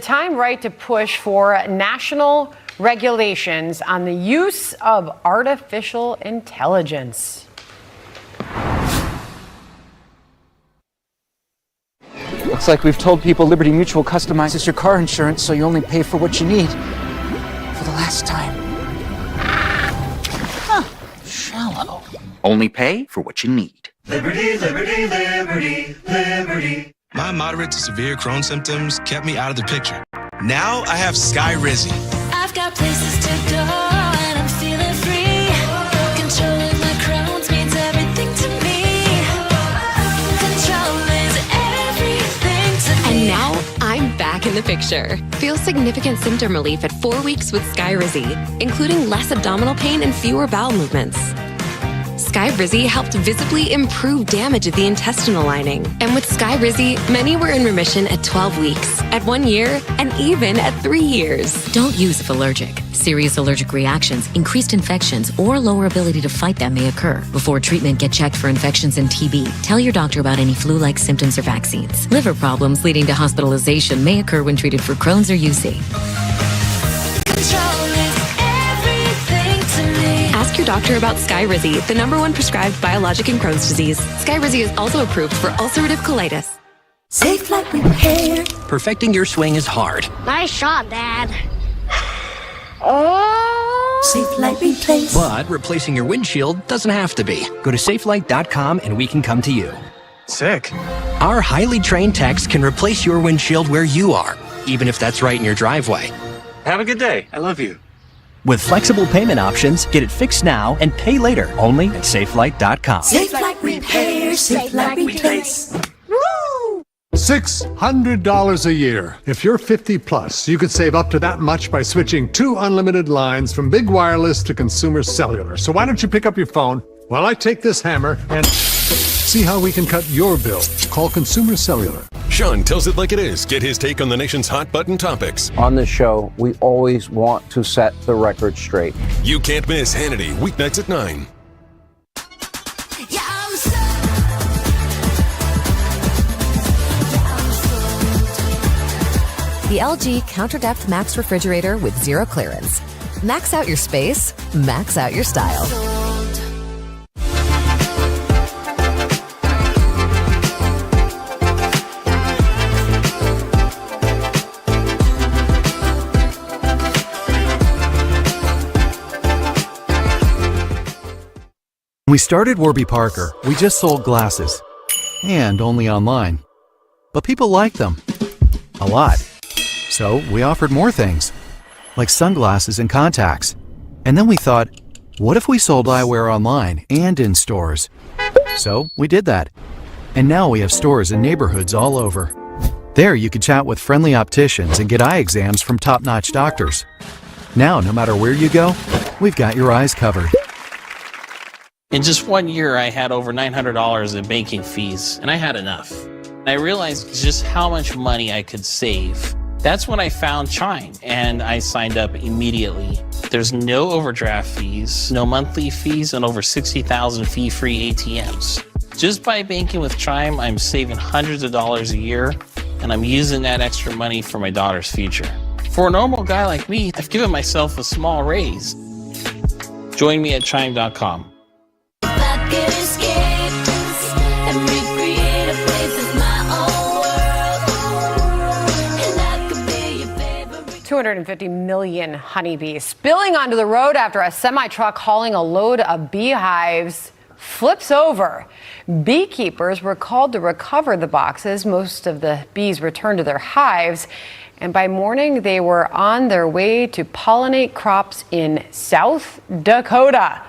time right to push for national regulations on the use of artificial intelligence. Looks like we've told people Liberty Mutual customizes your car insurance so you only pay for what you need. For the last time. Huh. Shallow. Only pay for what you need. Liberty, liberty, liberty, liberty. My moderate to severe Crohn's symptoms kept me out of the picture. Now I have Skyrizi. I've got places to go and I'm feeling free. Controlling my Crohn's means everything to me. Control is everything to me. And now I'm back in the picture. Feel significant symptom relief at 4 weeks with Skyrizi, including less abdominal pain and fewer bowel movements. Skyrizi helped visibly improve damage of the intestinal lining. And with Skyrizi, many were in remission at 12 weeks, at 1 year, and even at 3 years. Don't use if allergic. Serious allergic reactions, increased infections, or lower ability to fight them may occur. Before treatment, get checked for infections and TB. Tell your doctor about any flu-like symptoms or vaccines. Liver problems leading to hospitalization may occur when treated for Crohn's or UC. Ask your doctor about Skyrizi, the #1 prescribed biologic in Crohn's disease. Skyrizi is also approved for ulcerative colitis. Safe Flight Repair. Perfecting your swing is hard. Nice shot, Dad. Safe Flight Replace. But replacing your windshield doesn't have to be. Go to safelight.com and we can come to you. Sick. Our highly trained techs can replace your windshield where you are, even if that's right in your driveway. Have a good day. I love you. With flexible payment options, get it fixed now and pay later only at safelight.com. Safe Flight Repair. Safe Flight Replace. $600 a year. If you're 50 plus, you could save up to that much by switching 2 unlimited lines from Big Wireless to Consumer Cellular. So why don't you pick up your phone while I take this hammer and see how we can cut your bill. Call Consumer Cellular. Sean tells it like it is. Get his take on the nation's hot button topics. On the show, we always want to set the record straight. You can't miss Hannity, weeknights at 9. The LG CounterDepth Max Refrigerator with zero clearance. Max out your space, max out your style. When we started Warby Parker, we just sold glasses, and only online. But people liked them a lot. So we offered more things, like sunglasses and contacts. And then we thought, what if we sold eyewear online and in stores? So we did that. And now we have stores in neighborhoods all over. There you can chat with friendly opticians and get eye exams from top-notch doctors. Now, no matter where you go, we've got your eyes covered. In just 1 year, I had over $900 in banking fees, and I had enough. I realized just how much money I could save. That's when I found Chime, and I signed up immediately. There's no overdraft fees, no monthly fees, and over 60,000 fee-free ATMs. Just by banking with Chime, I'm saving hundreds of dollars a year, and I'm using that extra money for my daughter's future. For a normal guy like me, I've given myself a small raise. Join me at Chime.com. $250 million honeybees spilling onto the road after a semi-truck hauling a load of beehives flips over. Beekeepers were called to recover the boxes. Most of the bees returned to their hives, and by morning they were on their way to pollinate crops in South Dakota.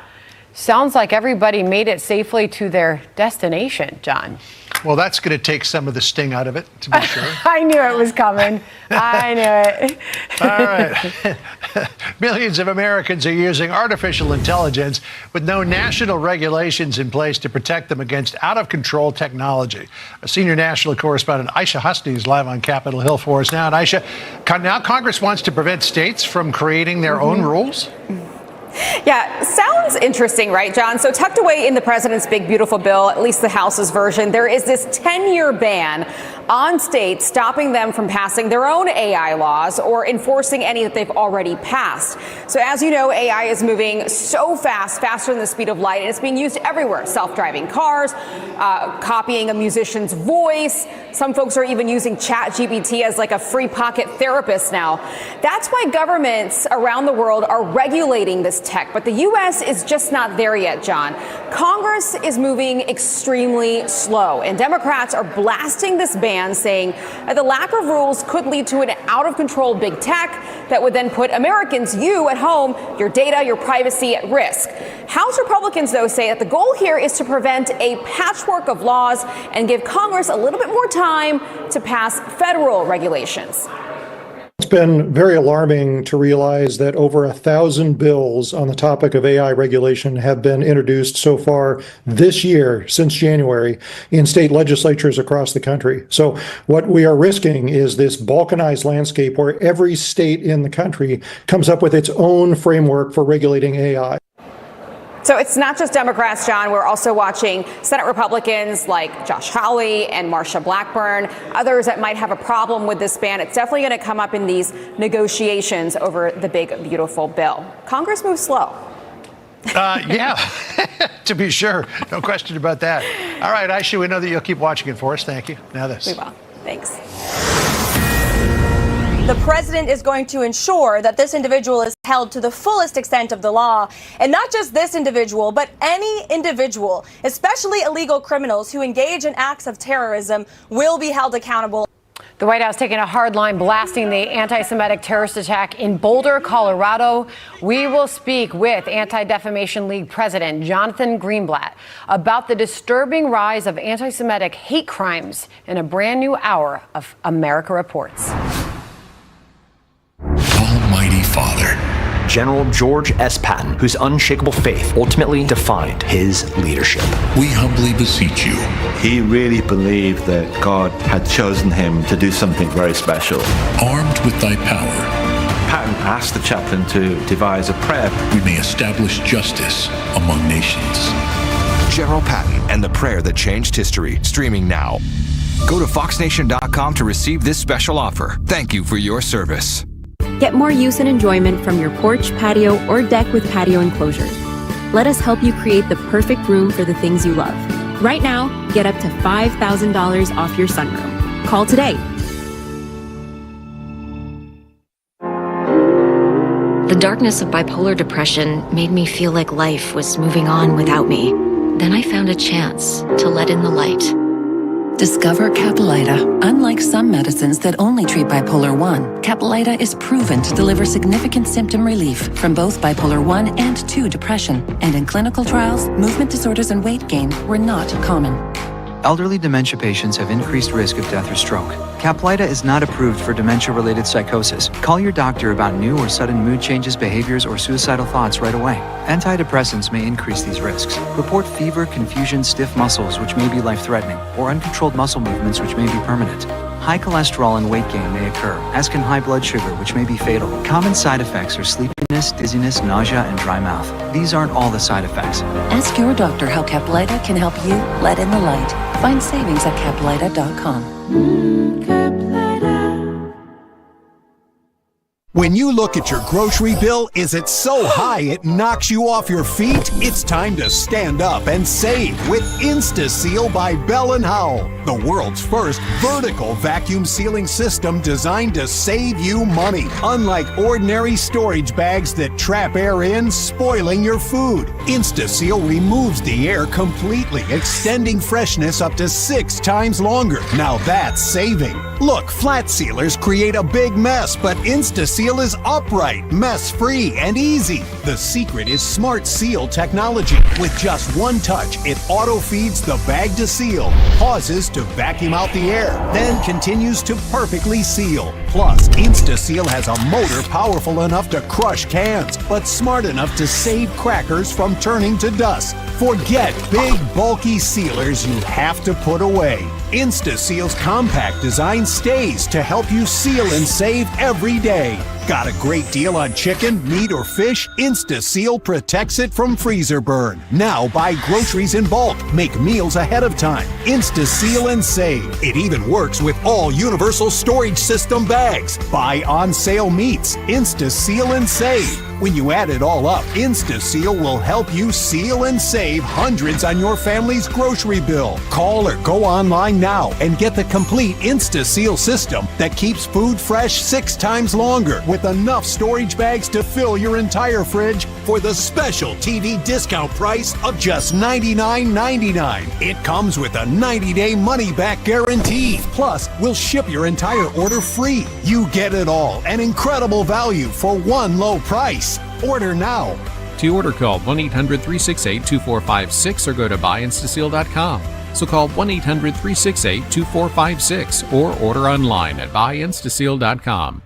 Sounds like everybody made it safely to their destination, John. Well, that's going to take some of the sting out of it, to be sure. I knew it was coming. I knew it. All right. Millions of Americans are using artificial intelligence with no national regulations in place to protect them against out-of-control technology. Our senior national correspondent Aisha Husney is live on Capitol Hill for us now. And Aisha, now Congress wants to prevent states from creating their own rules? Yeah, sounds interesting, right, John? So tucked away in the president's big, beautiful bill, at least the House's version, there is this 10-year ban on states, stopping them from passing their own AI laws or enforcing any that they've already passed. So as you know, AI is moving so fast, faster than the speed of light, and it's being used everywhere. Self-driving cars, copying a musician's voice. Some folks are even using ChatGPT as like a free pocket therapist now. That's why governments around the world are regulating this tech, but the U.S. is just not there yet, John. Congress is moving extremely slow, and Democrats are blasting this ban, saying that the lack of rules could lead to an out-of-control big tech that would then put Americans, you at home, your data, your privacy at risk. House Republicans, though, say that the goal here is to prevent a patchwork of laws and give Congress a little bit more time to pass federal regulations. It's been very alarming to realize that over 1,000 bills on the topic of AI regulation have been introduced so far this year, since January, in state legislatures across the country. So what we are risking is this balkanized landscape where every state in the country comes up with its own framework for regulating AI. So it's not just Democrats, John. We're also watching Senate Republicans like Josh Hawley and Marsha Blackburn, others that might have a problem with this ban. It's definitely going to come up in these negotiations over the big, beautiful bill. Congress moves slow. Yeah, to be sure. No question about that. All right, Aisha, we know that you'll keep watching it for us. Thank you. Now this. We will. Thanks. The president is going to ensure that this individual is held to the fullest extent of the law. And not just this individual, but any individual, especially illegal criminals who engage in acts of terrorism, will be held accountable. The White House taking a hard line, blasting the anti-Semitic terrorist attack in Boulder, Colorado. We will speak with Anti-Defamation League President Jonathan Greenblatt about the disturbing rise of anti-Semitic hate crimes in a brand new hour of America Reports. Almighty Father. General George S. Patton, whose unshakable faith ultimately defined his leadership. We humbly beseech you. He really believed that God had chosen him to do something very special. Armed with thy power, Patton asked the chaplain to devise a prayer. we may establish justice among nations. General Patton and the prayer that changed history, streaming now. Go to foxnation.com to receive this special offer. Thank you for your service. Get more use and enjoyment from your porch, patio, or deck with patio enclosures. Let us help you create the perfect room for the things you love. Right now, get up to $5,000 off your sunroom. Call today. The darkness of bipolar depression made me feel like life was moving on without me. Then I found a chance to let in the light. Discover Caplyta. Unlike some medicines that only treat bipolar 1, Caplyta is proven to deliver significant symptom relief from both bipolar 1 and 2 depression. And in clinical trials, movement disorders and weight gain were not common. Elderly dementia patients have increased risk of death or stroke. Caplyta is not approved for dementia-related psychosis. Call your doctor about new or sudden mood changes, behaviors, or suicidal thoughts right away. Antidepressants may increase these risks. Report fever, confusion, stiff muscles, which may be life-threatening, or uncontrolled muscle movements, which may be permanent. High cholesterol and weight gain may occur, as can high blood sugar, which may be fatal. Common side effects are sleepiness, dizziness, nausea, and dry mouth. These aren't all the side effects. Ask your doctor how Caplyta can help you let in the light. Find savings at Caplyta.com. When you look at your grocery bill, is it so high it knocks you off your feet? It's time to stand up and save with InstaSeal by Bell & Howell, the world's first vertical vacuum sealing system designed to save you money. Unlike ordinary storage bags that trap air in, spoiling your food, InstaSeal removes the air completely, extending freshness up to 6 times longer. Now that's saving. Look, flat sealers create a big mess, but InstaSeal is upright, mess-free, and easy. The secret is Smart Seal technology. With just one touch, it auto-feeds the bag to seal, pauses to vacuum out the air, then continues to perfectly seal. Plus, InstaSeal has a motor powerful enough to crush cans, but smart enough to save crackers from turning to dust. Forget big, bulky sealers you have to put away. InstaSeal's compact design stays to help you seal and save every day. Got a great deal on chicken, meat, or fish? InstaSeal protects it from freezer burn. Now buy groceries in bulk. Make meals ahead of time. InstaSeal and save. It even works with all universal storage system bags. Buy on sale meats. InstaSeal and save. When you add it all up, InstaSeal will help you seal and save hundreds on your family's grocery bill. Call or go online now and get the complete InstaSeal system that keeps food fresh 6 times longer with enough storage bags to fill your entire fridge for the special TV discount price of just $99.99. It comes with a 90-day money-back guarantee. Plus, we'll ship your entire order free. You get it all, an incredible value for one low price. Order now. To order, call 1-800-368-2456 or go to buyinstaseal.com. So call 1-800-368-2456 or order online at buyinstaseal.com.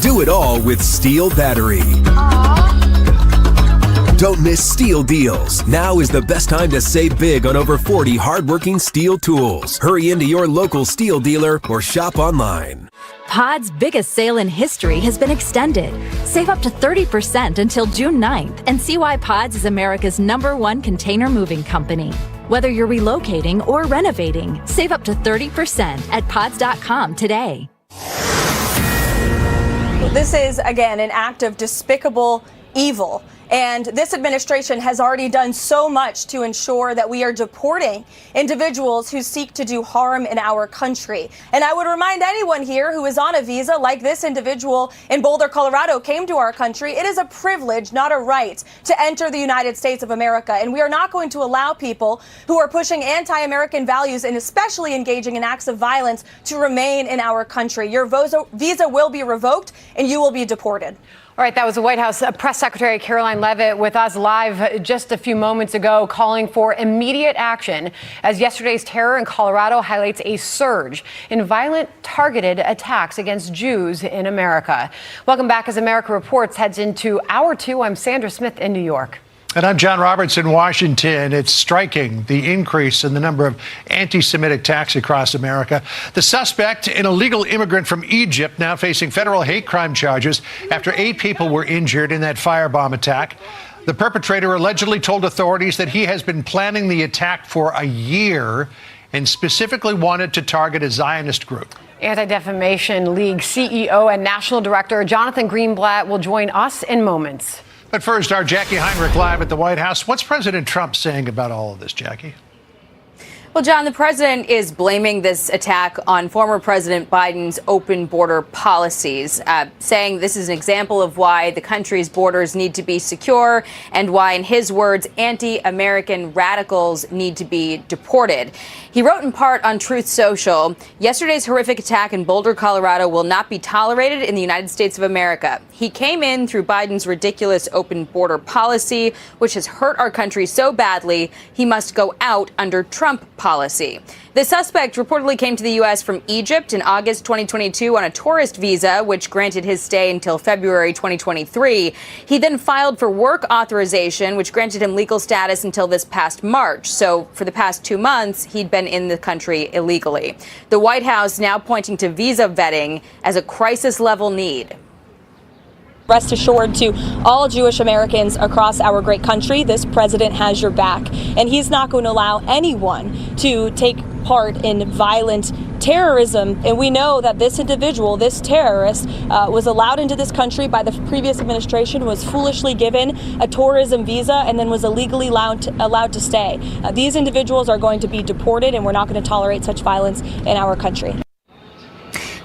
Do it all with Steel Battery. Don't miss Steel Deals. Now is the best time to save big on over 40 hardworking Steel tools. Hurry into your local Steel dealer or shop online. Pod's biggest sale in history has been extended. Save up to 30% until June 9th and see why Pod's is America's #1 container moving company. Whether you're relocating or renovating, save up to 30% at pods.com today. This is, again, an act of despicable evil. And this administration has already done so much to ensure that we are deporting individuals who seek to do harm in our country. And I would remind anyone here who is on a visa, like this individual in Boulder, Colorado, came to our country. It is a privilege, not a right, to enter the United States of America. And we are not going to allow people who are pushing anti-American values and especially engaging in acts of violence to remain in our country. Your visa will be revoked and you will be deported. All right, that was the White House Press Secretary Caroline Leavitt with us live just a few moments ago, calling for immediate action as yesterday's terror in Colorado highlights a surge in violent, targeted attacks against Jews in America. Welcome back as America Reports heads into Hour 2. I'm Sandra Smith in New York. And I'm John Roberts in Washington. It's striking, the increase in the number of anti-Semitic attacks across America. The suspect, an illegal immigrant from Egypt, now facing federal hate crime charges after 8 people were injured in that firebomb attack. The perpetrator allegedly told authorities that he has been planning the attack for a year and specifically wanted to target a Zionist group. Anti-Defamation League CEO and National Director Jonathan Greenblatt will join us in moments. But first, our Jackie Heinrich live at the White House. What's President Trump saying about all of this, Jackie? Well, John, the president is blaming this attack on former President Biden's open border policies, saying this is an example of why the country's borders need to be secure and why, in his words, anti-American radicals need to be deported. He wrote in part on Truth Social, yesterday's horrific attack in Boulder, Colorado will not be tolerated in the United States of America. He came in through Biden's ridiculous open border policy, which has hurt our country so badly, he must go out under Trump policy. The suspect reportedly came to the U.S. from Egypt in August 2022 on a tourist visa, which granted his stay until February 2023. He then filed for work authorization, which granted him legal status until this past March. So for the past 2 months, he'd been in the country illegally. The White House now pointing to visa vetting as a crisis level need. Rest assured to all Jewish Americans across our great country, this president has your back, and he's not going to allow anyone to take part in violent terrorism. And we know that this individual, this terrorist, was allowed into this country by the previous administration, was foolishly given a tourism visa, and then was illegally allowed to stay. These individuals are going to be deported, and we're not going to tolerate such violence in our country.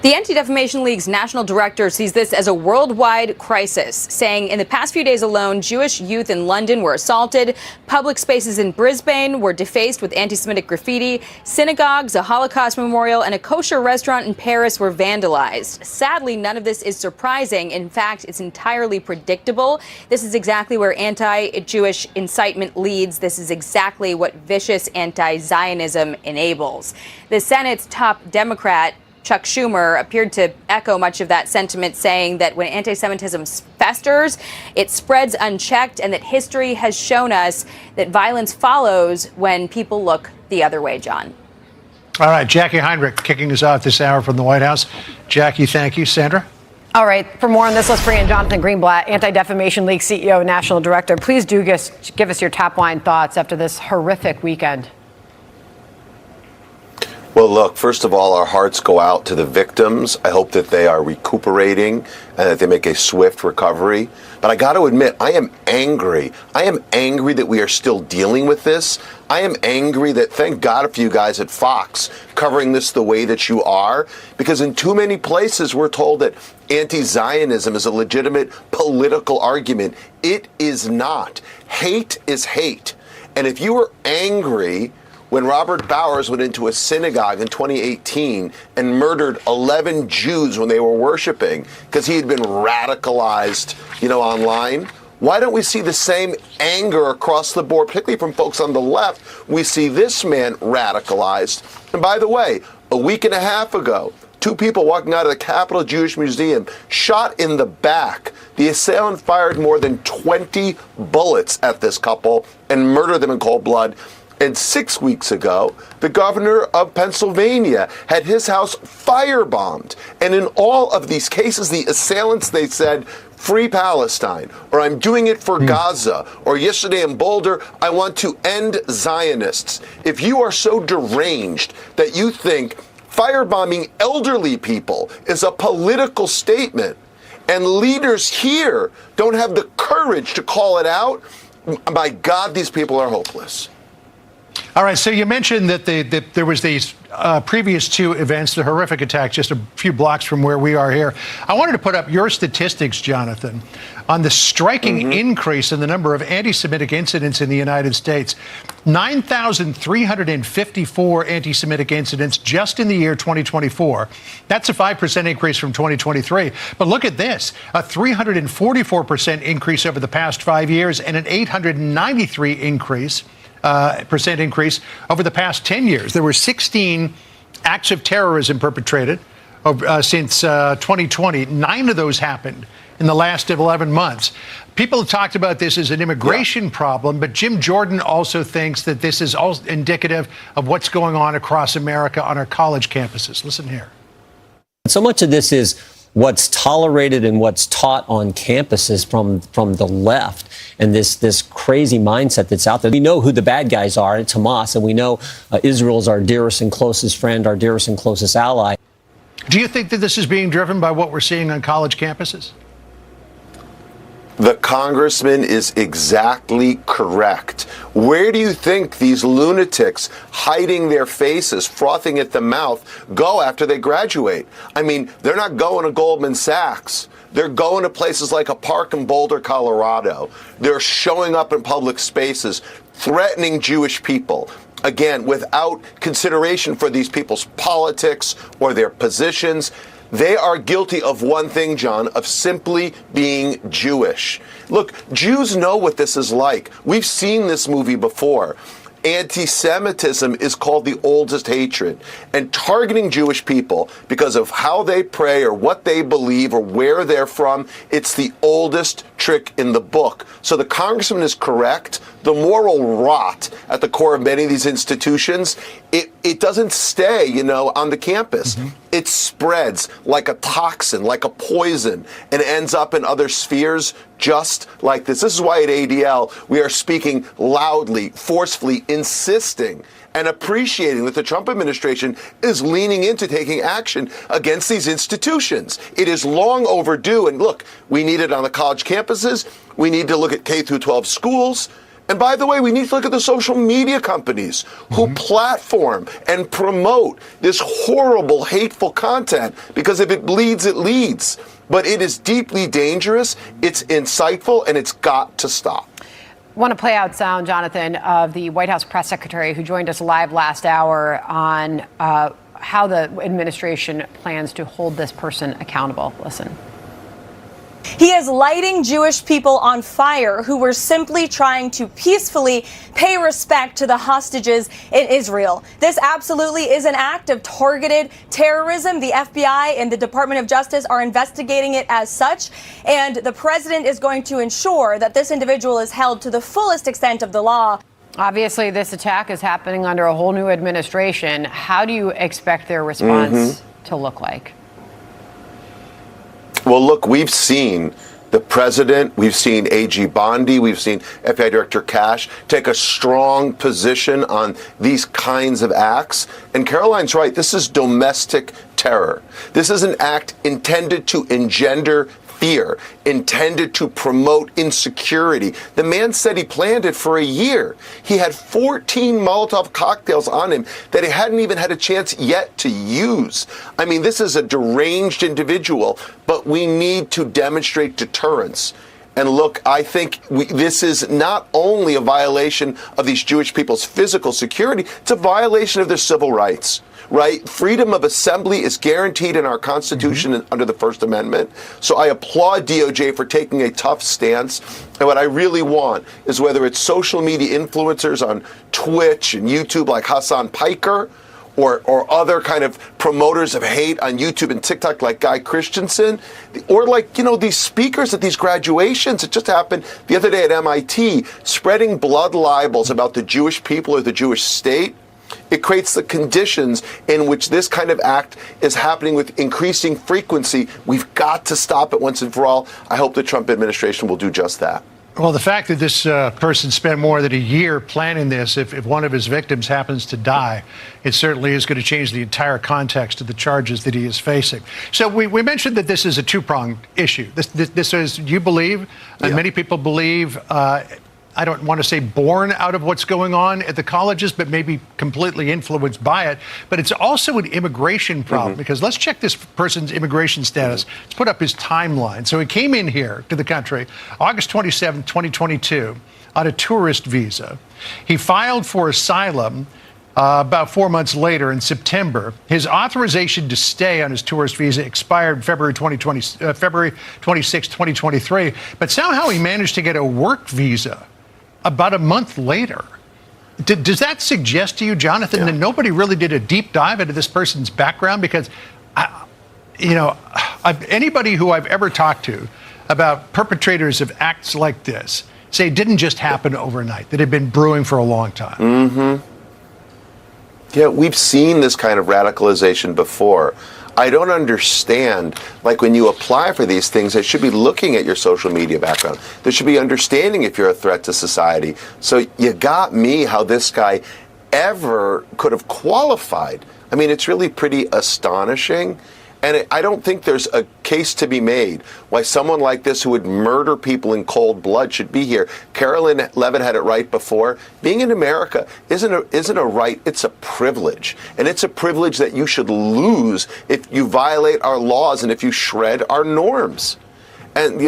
The Anti-Defamation League's national director sees this as a worldwide crisis, saying in the past few days alone, Jewish youth in London were assaulted, public spaces in Brisbane were defaced with anti-Semitic graffiti, synagogues, a Holocaust memorial, and a kosher restaurant in Paris were vandalized. Sadly, none of this is surprising. In fact, it's entirely predictable. This is exactly where anti-Jewish incitement leads. This is exactly what vicious anti-Zionism enables. The Senate's top Democrat, Chuck Schumer, appeared to echo much of that sentiment, saying that when anti-Semitism festers, it spreads unchecked, and that history has shown us that violence follows when people look the other way, John. All right, Jackie Heinrich kicking us off this hour from the White House. Jackie, thank you. Sandra? All right, for more on this, let's bring in Jonathan Greenblatt, Anti-Defamation League CEO and National Director. Please do give us your top-line thoughts after this horrific weekend. Well, look, first of all, our hearts go out to the victims. I hope that they are recuperating and that they make a swift recovery. But I got to admit, I am angry. I am angry that we are still dealing with this. I am angry that, thank God for you guys at Fox covering this the way that you are, because in too many places we're told that anti-Zionism is a legitimate political argument. It is not. Hate is hate. And if you were angry when Robert Bowers went into a synagogue in 2018 and murdered 11 Jews when they were worshiping because he had been radicalized, online, why don't we see the same anger across the board, particularly from folks on the left? We see this man radicalized. And by the way, a week and a half ago, 2 people walking out of the Capitol Jewish Museum shot in the back. The assailant fired more than 20 bullets at this couple and murdered them in cold blood. And 6 weeks ago, the governor of Pennsylvania had his house firebombed. And in all of these cases, the assailants, they said, free Palestine, or I'm doing it for Gaza, or yesterday in Boulder, I want to end Zionists. If you are so deranged that you think firebombing elderly people is a political statement, and leaders here don't have the courage to call it out, my God, these people are hopeless. All right, so you mentioned that there was these previous 2 events, the horrific attacks just a few blocks from where we are here. I wanted to put up your statistics, Jonathan, on the striking increase in the number of anti-Semitic incidents in the United States. 9,354 anti-Semitic incidents just in the year 2024. That's a 5% increase from 2023. But look at this, a 344% increase over the past 5 years and an 893% increase over the past 10 years. There were 16 acts of terrorism perpetrated since 2020. 9 of those happened in the last 11 months. People have talked about this as an immigration problem, but Jim Jordan also thinks that this is all indicative of what's going on across America on our college campuses. Listen here. So much of this is what's tolerated and what's taught on campuses from the left, and this crazy mindset that's out there. We know who the bad guys are. It's Hamas, and we know Israel's our dearest and closest friend, our dearest and closest ally. Do you think that this is being driven by what we're seeing on college campuses? The congressman is exactly correct. Where do you think these lunatics hiding their faces, frothing at the mouth, go after they graduate? I mean, they're not going to Goldman Sachs. They're going to places like a park in Boulder, Colorado. They're showing up in public spaces, threatening Jewish people. Again, without consideration for these people's politics or their positions. They are guilty of one thing, John, of simply being Jewish. Look, Jews know what this is like. We've seen this movie before. Anti-Semitism is called the oldest hatred. And targeting Jewish people because of how they pray or what they believe or where they're from, it's the oldest trick in the book. So the congressman is correct. The moral rot at the core of many of these institutions, it doesn't stay, on the campus. It spreads like a toxin, like a poison, and ends up in other spheres just like this. This is why at ADL we are speaking loudly, forcefully, insisting and appreciating that the Trump administration is leaning into taking action against these institutions. It is long overdue. And look, we need it on the college campuses. We need to look at K through 12 schools. And by the way, we need to look at the social media companies who platform and promote this horrible, hateful content, because if it bleeds, it leads. But it is deeply dangerous, it's insightful, and it's got to stop. I want to play out sound, Jonathan, of the White House press secretary who joined us live last hour on how the administration plans to hold this person accountable. Listen. He is lighting Jewish people on fire who were simply trying to peacefully pay respect to the hostages in Israel. This absolutely is an act of targeted terrorism. The FBI and the Department of Justice are investigating it as such, and the president is going to ensure that this individual is held to the fullest extent of the law. Obviously, this attack is happening under a whole new administration. How do you expect their response to look like? Well, look, we've seen the president, we've seen AG Bondi, we've seen FBI Director Cash take a strong position on these kinds of acts. And Caroline's right, this is domestic terror. This is an act intended to engender fear, intended to promote insecurity. The man said he planned it for a year. He had 14 Molotov cocktails on him that he hadn't even had a chance yet to use. I mean, this is a deranged individual, but we need to demonstrate deterrence. And look, I think this is not only a violation of these Jewish people's physical security, it's a violation of their civil rights. Right? Freedom of assembly is guaranteed in our Constitution and under the First Amendment. So I applaud DOJ for taking a tough stance. And what I really want is, whether it's social media influencers on Twitch and YouTube like Hassan Piker, or other kind of promoters of hate on YouTube and TikTok like Guy Christensen, or like, you know, these speakers at these graduations. It just happened the other day at MIT, spreading blood libels about the Jewish people or the Jewish state. It creates the conditions in which this kind of act is happening with increasing frequency. We've got to stop it once and for all. I hope the Trump administration will do just that. Well, the fact that this person spent more than a year planning this, if one of his victims happens to die, it certainly is going to change the entire context of the charges that he is facing. So we mentioned that this is a two-pronged issue. This is, you believe, and many people believe, I don't want to say born out of what's going on at the colleges, but maybe completely influenced by it. But it's also an immigration problem, because let's check this person's immigration status. Let's put up his timeline. So he came in here to the country August 27, 2022 on a tourist visa. He filed for asylum about 4 months later in September. His authorization to stay on his tourist visa expired February 26, 2023. But somehow he managed to get a work visa about a month later. Does that suggest to you, Jonathan, that nobody really did a deep dive into this person's background? Because, anybody who I've ever talked to about perpetrators of acts like this say it didn't just happen overnight, that it had been brewing for a long time. Yeah, we've seen this kind of radicalization before. I don't understand, like, when you apply for these things, they should be looking at your social media background. They should be understanding if you're a threat to society. So you got me how this guy ever could have qualified. I mean, it's really pretty astonishing. And I don't think there's a case to be made why someone like this, who would murder people in cold blood, should be here. Carolyn Levin had it right before. Being in America isn't a right, it's a privilege. And it's a privilege that you should lose if you violate our laws and if you shred our norms. And,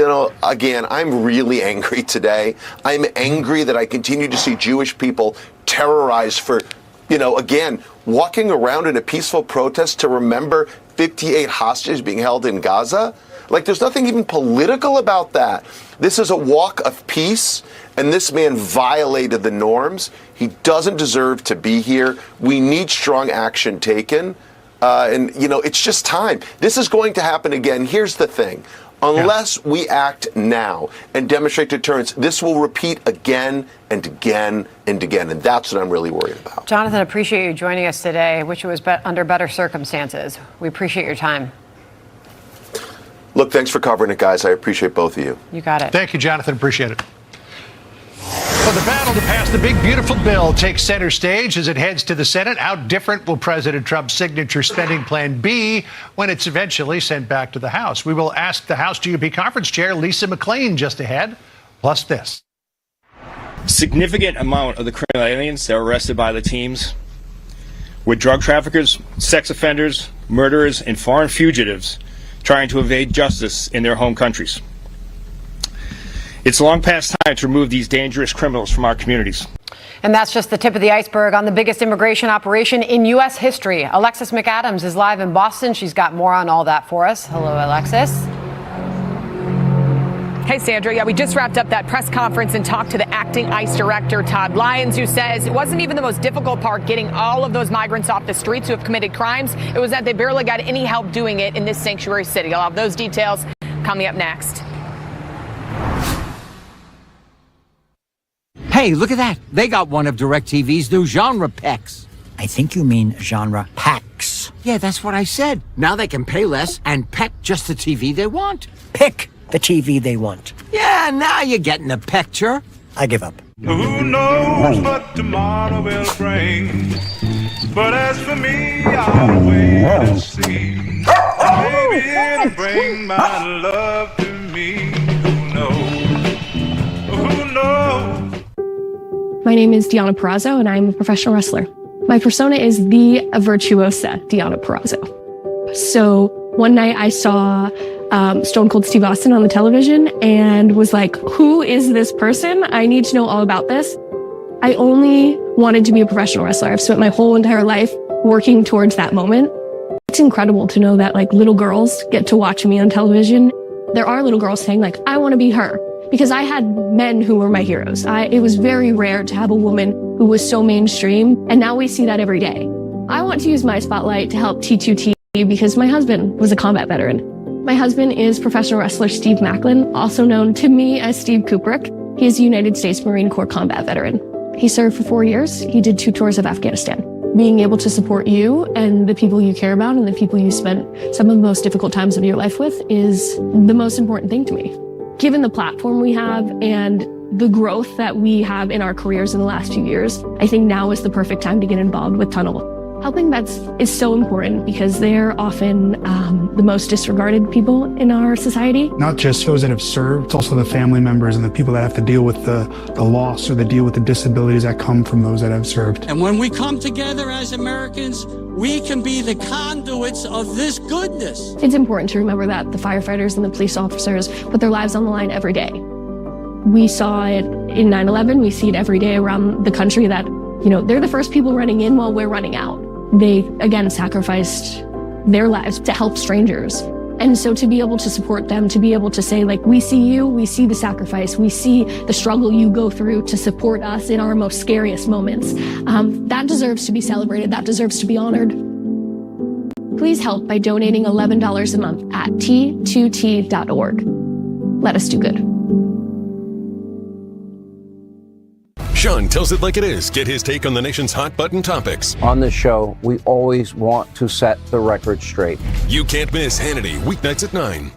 again, I'm really angry today. I'm angry that I continue to see Jewish people terrorized for, again, walking around in a peaceful protest to remember 58 hostages being held in Gaza. Like, there's nothing even political about that. This is a walk of peace, and this man violated the norms. He doesn't deserve to be here. We need strong action taken. It's just time. This is going to happen again. Here's the thing. Unless we act now and demonstrate deterrence, this will repeat again and again and again. And that's what I'm really worried about. Jonathan, appreciate you joining us today. Wish it was under better circumstances. We appreciate your time. Look, thanks for covering it, guys. I appreciate both of you. You got it. Thank you, Jonathan. Appreciate it. Well, the battle to pass the big, beautiful bill takes center stage as it heads to the Senate. How different will President Trump's signature spending plan be when it's eventually sent back to the House? We will ask the House GOP Conference Chair Lisa McClain just ahead, plus this. Significant amount of the criminal aliens that were arrested by the teams were drug traffickers, sex offenders, murderers, and foreign fugitives trying to evade justice in their home countries. It's long past time to remove these dangerous criminals from our communities. And that's just the tip of the iceberg on the biggest immigration operation in U.S. history. Alexis McAdams is live in Boston. She's got more on all that for us. Hello, Alexis. Hey, Sandra. Yeah, we just wrapped up that press conference and talked to the acting ICE director, Todd Lyons, who says it wasn't even the most difficult part getting all of those migrants off the streets who have committed crimes. It was that they barely got any help doing it in this sanctuary city. I'll have those details coming up next. Hey, look at that. They got one of DirecTV's new genre packs. I think you mean genre packs. Yeah, that's what I said. Now they can pay less and pick just the TV they want. Pick the TV they want. Yeah, now you're getting the picture. I give up. Who knows what tomorrow will bring? But as for me, I'll wait and see. Maybe it'll bring my love to me. Who knows? Who knows? My name is Deonna Purrazzo, and I'm a professional wrestler. My persona is the virtuosa Deonna Purrazzo. So one night I saw Stone Cold Steve Austin on the television and was like, who is this person? I need to know all about this. I only wanted to be a professional wrestler. I've spent my whole entire life working towards that moment. It's incredible to know that like little girls get to watch me on television. There are little girls saying like, I want to be her. Because I had men who were my heroes. It was very rare to have a woman who was so mainstream, and now we see that every day. I want to use my spotlight to help T2T because my husband was a combat veteran. My husband is professional wrestler Steve Macklin, also known to me as Steve Kubrick. He is a United States Marine Corps combat veteran. He served for 4 years. He did 2 tours of Afghanistan. Being able to support you and the people you care about and the people you spent some of the most difficult times of your life with is the most important thing to me. Given the platform we have and the growth that we have in our careers in the last few years, I think now is the perfect time to get involved with Tunnel. Helping vets is so important because they're often the most disregarded people in our society. Not just those that have served, it's also the family members and the people that have to deal with the loss or the deal with the disabilities that come from those that have served. And when we come together as Americans, we can be the conduits of this goodness. It's important to remember that the firefighters and the police officers put their lives on the line every day. We saw it in 9/11. We see it every day around the country that, you know, they're the first people running in while we're running out. They, again, sacrificed their lives to help strangers. And so to be able to support them, to be able to say, like, we see you, we see the sacrifice, we see the struggle you go through to support us in our most scariest moments, that deserves to be celebrated, that deserves to be honored. Please help by donating $11 a month at T2T.org. Let us do good. Sean tells it like it is. Get his take on the nation's hot button topics. On this show, we always want to set the record straight. You can't miss Hannity weeknights at 9.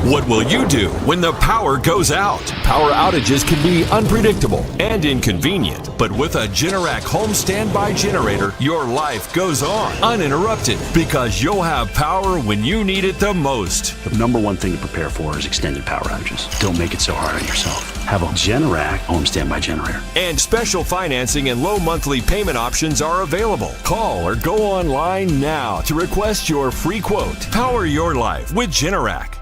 What will you do when the power goes out? Power outages can be unpredictable and inconvenient, but with a Generac home standby generator, your life goes on uninterrupted because you'll have power when you need it the most. The number one thing to prepare for is extended power outages. Don't make it so hard on yourself. Have a Generac home standby generator. And special financing and low monthly payment options are available. Call or go online now to request your free quote. Power your life with Generac.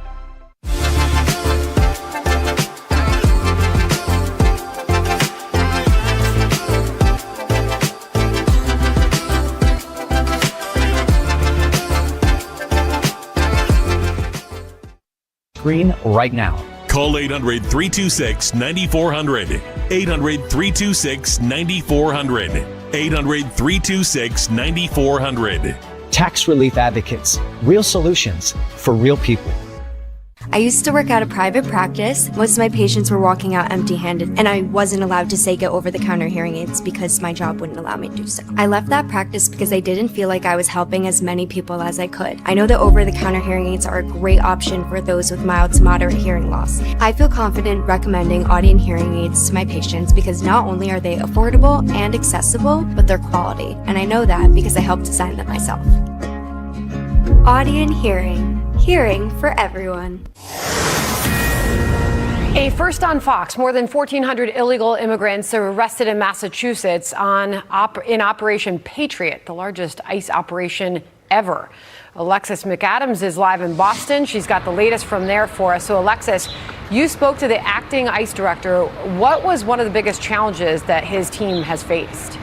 Screen right now. Call 800-326-9400. 800-326-9400. 800-326-9400. Tax Relief Advocates. Real solutions for real people. I used to work at a private practice. Most of my patients were walking out empty-handed, and I wasn't allowed to say get over-the-counter hearing aids because my job wouldn't allow me to do so. I left that practice because I didn't feel like I was helping as many people as I could. I know that over-the-counter hearing aids are a great option for those with mild to moderate hearing loss. I feel confident recommending Audien hearing aids to my patients because not only are they affordable and accessible, but they're quality, and I know that because I helped design them myself. Audien Hearing. Hearing for everyone. A first on Fox, more than 1,400 illegal immigrants arrested in Massachusetts in Operation Patriot, the largest ICE operation ever. Alexis McAdams is live in Boston. She's got the latest from there for us. So, Alexis, you spoke to the acting ICE director. What was one of the biggest challenges that his team has faced?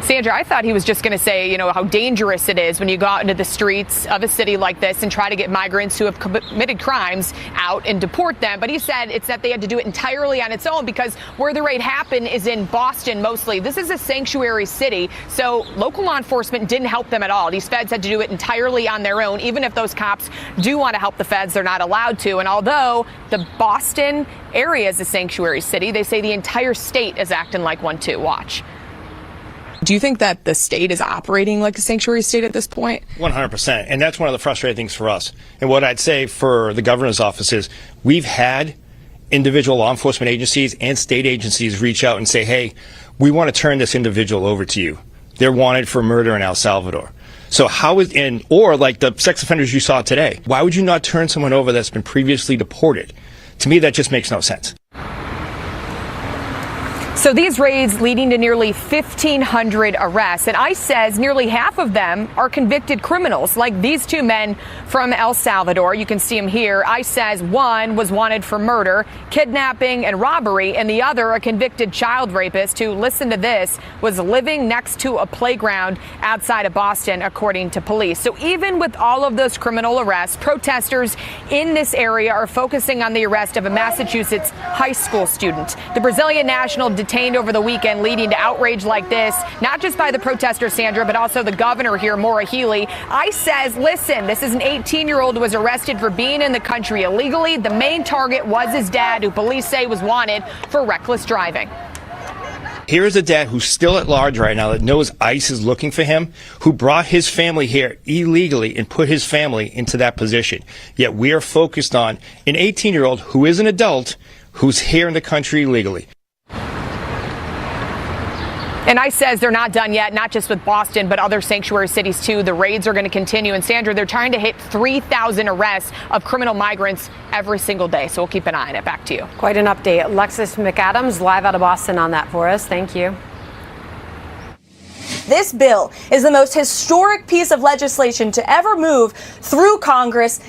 Sandra, I thought he was just going to say, how dangerous it is when you go out into the streets of a city like this and try to get migrants who have committed crimes out and deport them. But he said it's that they had to do it entirely on its own because where the raid happened is in Boston mostly. This is a sanctuary city, so local law enforcement didn't help them at all. These feds had to do it entirely on their own. Even if those cops do want to help the feds, they're not allowed to. And although the Boston area is a sanctuary city, they say the entire state is acting like one too. Watch. Do you think that the state is operating like a sanctuary state at this point? 100%. And that's one of the frustrating things for us. And what I'd say for the governor's office is we've had individual law enforcement agencies and state agencies reach out and say, hey, we want to turn this individual over to you. They're wanted for murder in El Salvador. So or like the sex offenders you saw today, why would you not turn someone over that's been previously deported? To me, that just makes no sense. So these raids leading to nearly 1,500 arrests, and ICE says nearly half of them are convicted criminals, like these two men from El Salvador. You can see them here. ICE says one was wanted for murder, kidnapping, and robbery, and the other, a convicted child rapist who, listen to this, was living next to a playground outside of Boston, according to police. So even with all of those criminal arrests, protesters in this area are focusing on the arrest of a Massachusetts high school student. The Brazilian national detained over the weekend, leading to outrage like this, not just by the protesters, Sandra, but also the governor here, Maura Healey. ICE says, listen, this is an 18-year-old who was arrested for being in the country illegally. The main target was his dad, who police say was wanted for reckless driving. Here is a dad who's still at large right now that knows ICE is looking for him, who brought his family here illegally and put his family into that position. Yet we are focused on an 18-year-old who is an adult who's here in the country illegally. And ICE says they're not done yet, not just with Boston, but other sanctuary cities, too. The raids are going to continue. And, Sandra, they're trying to hit 3,000 arrests of criminal migrants every single day. So we'll keep an eye on it. Back to you. Quite an update. Alexis McAdams live out of Boston on that for us. Thank you. This bill is the most historic piece of legislation to ever move through Congress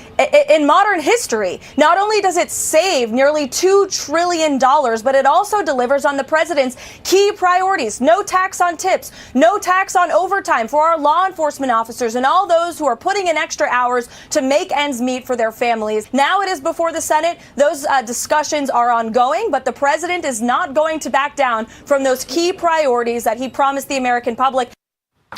in modern history. Not only does it save nearly $2 trillion, but it also delivers on the president's key priorities. No tax on tips, no tax on overtime for our law enforcement officers and all those who are putting in extra hours to make ends meet for their families. Now it is before the Senate. Those discussions are ongoing, but the president is not going to back down from those key priorities that he promised the American public.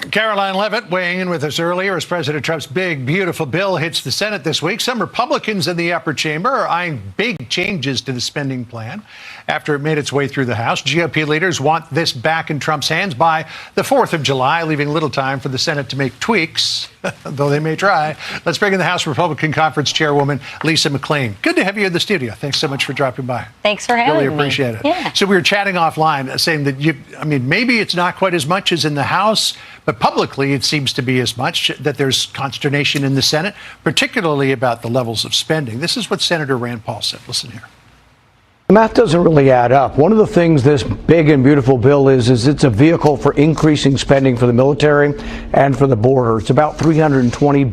Caroline Levitt weighing in with us earlier as President Trump's big, beautiful bill hits the Senate this week. Some Republicans in the upper chamber are eyeing big changes to the spending plan after it made its way through the House. GOP leaders want this back in Trump's hands by the 4th of July, leaving little time for the Senate to make tweaks, though they may try. Let's bring in the House Republican Conference Chairwoman, Lisa McClain. Good to have you in the studio. Thanks so much for dropping by. Thanks for having me. Really appreciate it. Yeah. So we were chatting offline saying that maybe it's not quite as much as in the House, but publicly it seems to be as much, that there's consternation in the Senate, particularly about the levels of spending. This is what Senator Rand Paul said. Listen here. The math doesn't really add up. One of the things this big and beautiful bill is it's a vehicle for increasing spending for the military and for the border. It's about $320 billion.